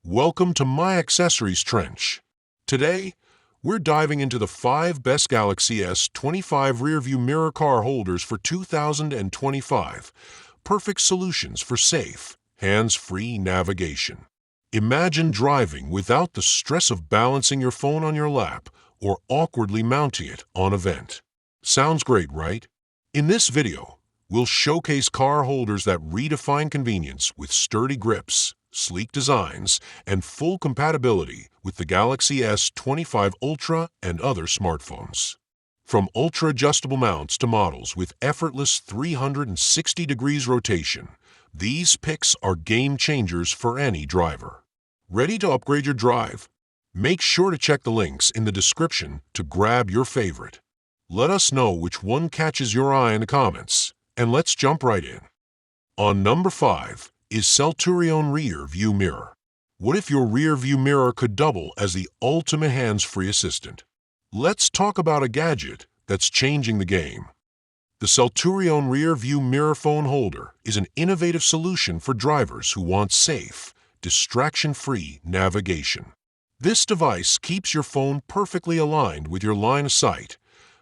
Welcome to MyAccessoriesTrench. Today, we're diving into the 5 best Galaxy S25 rearview mirror car holders for 2025. Perfect solutions for safe, hands-free navigation. Imagine driving without the stress of balancing your phone on your lap or awkwardly mounting it on a vent. Sounds great, right? In this video, we'll showcase car holders that redefine convenience with sturdy grips, sleek designs, and full compatibility with the Galaxy S25 Ultra and other smartphones. From ultra-adjustable mounts to models with effortless 360 degrees rotation, these picks are game changers for any driver. Ready to upgrade your drive? Make sure to check the links in the description to grab your favorite. Let us know which one catches your eye in the comments, and let's jump right in. On number 5 is Seltureone Rearview Mirror. What if your rear view mirror could double as the ultimate hands-free assistant? Let's talk about a gadget that's changing the game. The Seltureone Rearview Mirror phone holder is an innovative solution for drivers who want safe, distraction-free navigation. This device keeps your phone perfectly aligned with your line of sight.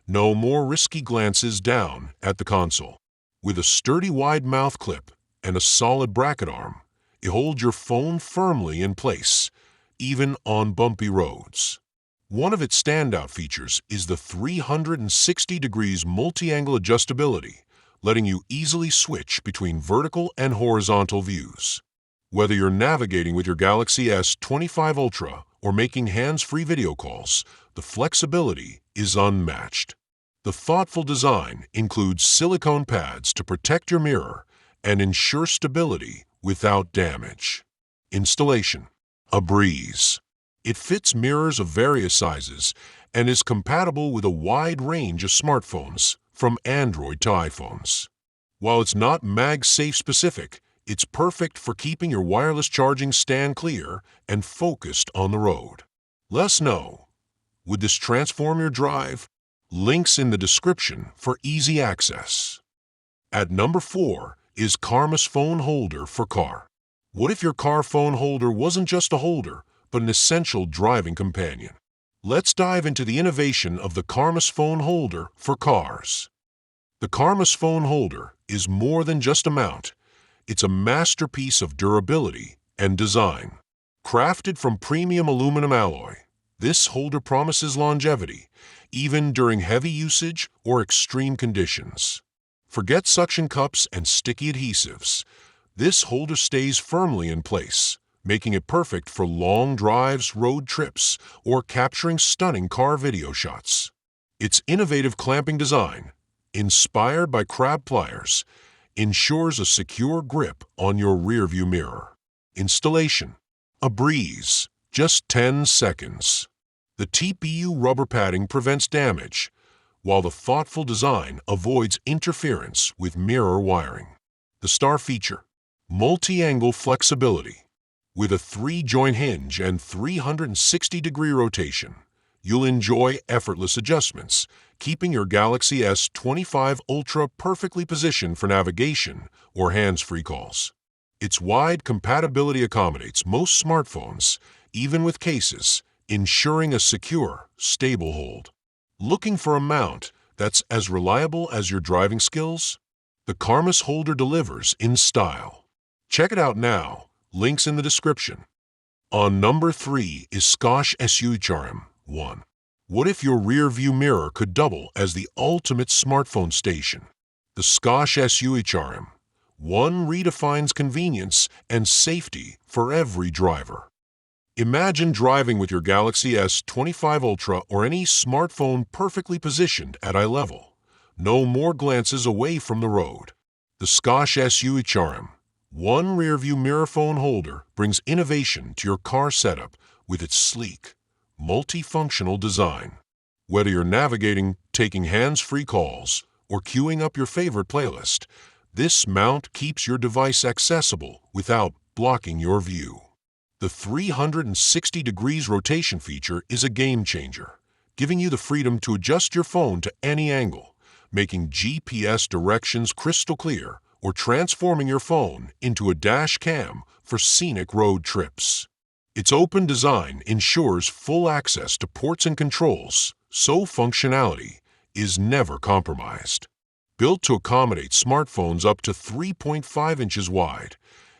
No more risky glances down at the console. With a sturdy wide mouth clip and a solid bracket arm, it holds your phone firmly in place, even on bumpy roads. One of its standout features is the 360 degrees multi-angle adjustability, letting you easily switch between vertical and horizontal views. Whether you're navigating with your Galaxy S25 Ultra or making hands-free video calls, the flexibility is unmatched. The thoughtful design includes silicone pads to protect your mirror and ensure stability without damage. Installation: a breeze. It fits mirrors of various sizes and is compatible with a wide range of smartphones, from Android to iPhones. While it's not MagSafe specific, it's perfect for keeping your wireless charging stand clear and focused on the road. Let us know, would this transform your drive? Links in the description for easy access. At number 4 is Karmus phone holder for car. What if your car phone holder wasn't just a holder, but an essential driving companion? Let's dive into the innovation of the Karmus phone holder for cars. The Karmus phone holder is more than just a mount. It's a masterpiece of durability and design. Crafted from premium aluminum alloy, this holder promises longevity, even during heavy usage or extreme conditions. Forget suction cups and sticky adhesives. This holder stays firmly in place, making it perfect for long drives, road trips, or capturing stunning car video shots. Its innovative clamping design, inspired by crab pliers, ensures a secure grip on your rearview mirror. Installation: a breeze, just 10 seconds. The TPU rubber padding prevents damage, while the thoughtful design avoids interference with mirror wiring. The star feature: multi-angle flexibility. With a 3-joint hinge and 360-degree rotation, you'll enjoy effortless adjustments, keeping your Galaxy S25 Ultra perfectly positioned for navigation or hands-free calls. Its wide compatibility accommodates most smartphones, even with cases, ensuring a secure, stable hold. Looking for a mount that's as reliable as your driving skills? The Karmus holder delivers in style. Check it out now. Links in the description. On number 3 is Scosche SUHRM1. What if your rear view mirror could double as the ultimate smartphone station? The Scosche SUHRM1 redefines convenience and safety for every driver. Imagine driving with your Galaxy S25 Ultra or any smartphone perfectly positioned at eye level. No more glances away from the road. The Scosche SUHRM1 rearview mirror phone holder brings innovation to your car setup with its sleek, multifunctional design. Whether you're navigating, taking hands-free calls, or queuing up your favorite playlist, this mount keeps your device accessible without blocking your view. The 360 degrees rotation feature is a game changer, giving you the freedom to adjust your phone to any angle, making GPS directions crystal clear or transforming your phone into a dash cam for scenic road trips. Its open design ensures full access to ports and controls, so functionality is never compromised. Built to accommodate smartphones up to 3.5 inches wide,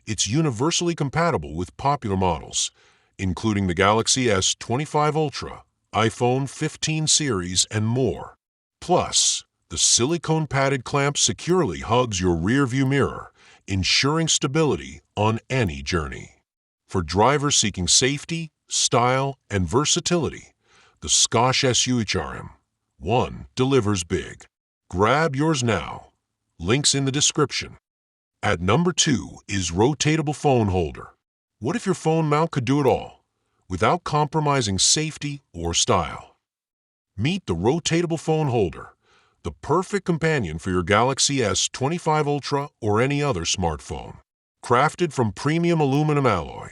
it's universally compatible with popular models, including the Galaxy S25 Ultra, iPhone 15 series, and more. Plus, the silicone-padded clamp securely hugs your rearview mirror, ensuring stability on any journey. For drivers seeking safety, style, and versatility, the Scosche StuckUp delivers big. Grab yours now. Links in the description. At number 2 is rotatable phone holder. What if your phone mount could do it all, without compromising safety or style? Meet the rotatable phone holder, the perfect companion for your Galaxy S25 Ultra or any other smartphone. Crafted from premium aluminum alloy,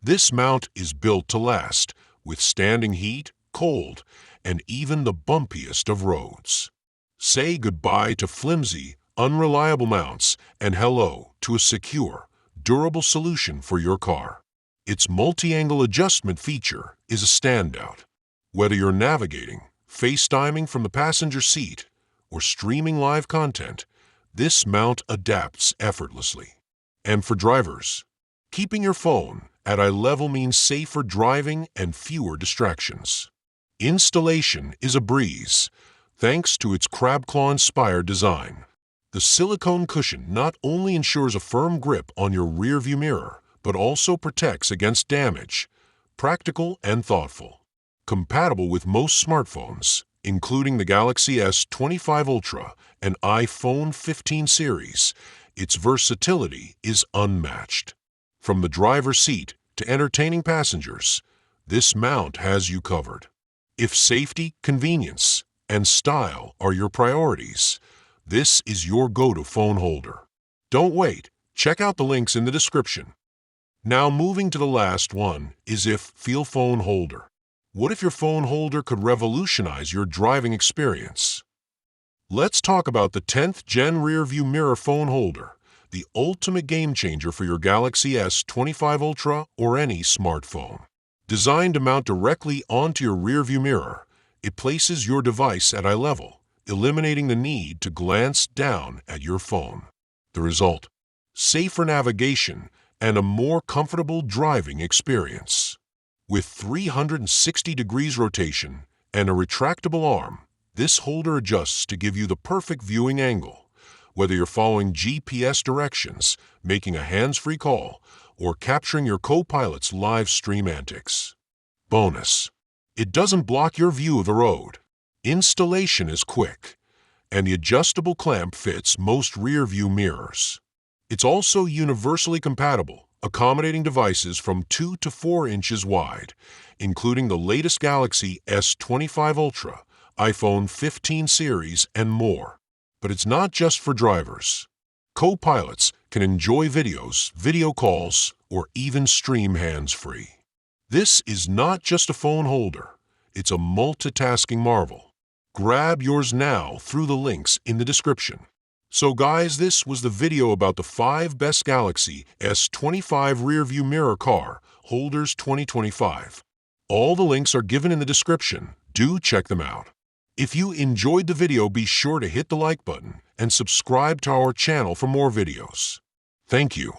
this mount is built to last, withstanding heat, cold, and even the bumpiest of roads. Say goodbye to flimsy, unreliable mounts and hello to a secure, durable solution for your car. Its multi-angle adjustment feature is a standout. Whether you're navigating, FaceTiming from the passenger seat, or streaming live content, this mount adapts effortlessly. And for drivers, keeping your phone at eye level means safer driving and fewer distractions. Installation is a breeze, thanks to its crab claw-inspired design. The silicone cushion not only ensures a firm grip on your rearview mirror, but also protects against damage. Practical and thoughtful. Compatible with most smartphones, including the Galaxy S25 Ultra and iPhone 15 series, its versatility is unmatched. From the driver's seat to entertaining passengers, this mount has you covered. If safety, convenience, and style are your priorities, this is your go-to phone holder. Don't wait. Check out the links in the description. Now moving to the last one is Feel phone holder. What if your phone holder could revolutionize your driving experience? Let's talk about the 10th Gen Rearview Mirror Phone Holder, the ultimate game changer for your Galaxy S25 Ultra or any smartphone. Designed to mount directly onto your rearview mirror, it places your device at eye level, eliminating the need to glance down at your phone. The result: safer navigation and a more comfortable driving experience. With 360 degrees rotation and a retractable arm, this holder adjusts to give you the perfect viewing angle, whether you're following GPS directions, making a hands-free call, or capturing your co-pilot's live stream antics. Bonus: it doesn't block your view of the road. Installation is quick, and the adjustable clamp fits most rear-view mirrors. It's also universally compatible, accommodating devices from 2 to 4 inches wide, including the latest Galaxy S25 Ultra, iPhone 15 series, and more. But it's not just for drivers. Co-pilots can enjoy videos, video calls, or even stream hands-free. This is not just a phone holder, it's a multitasking marvel. Grab yours now through the links in the description. So guys, this was the video about the 5 best Galaxy S25 rearview mirror car holders 2025. All the links are given in the description. Do check them out. If you enjoyed the video, be sure to hit the like button and subscribe to our channel for more videos. Thank you.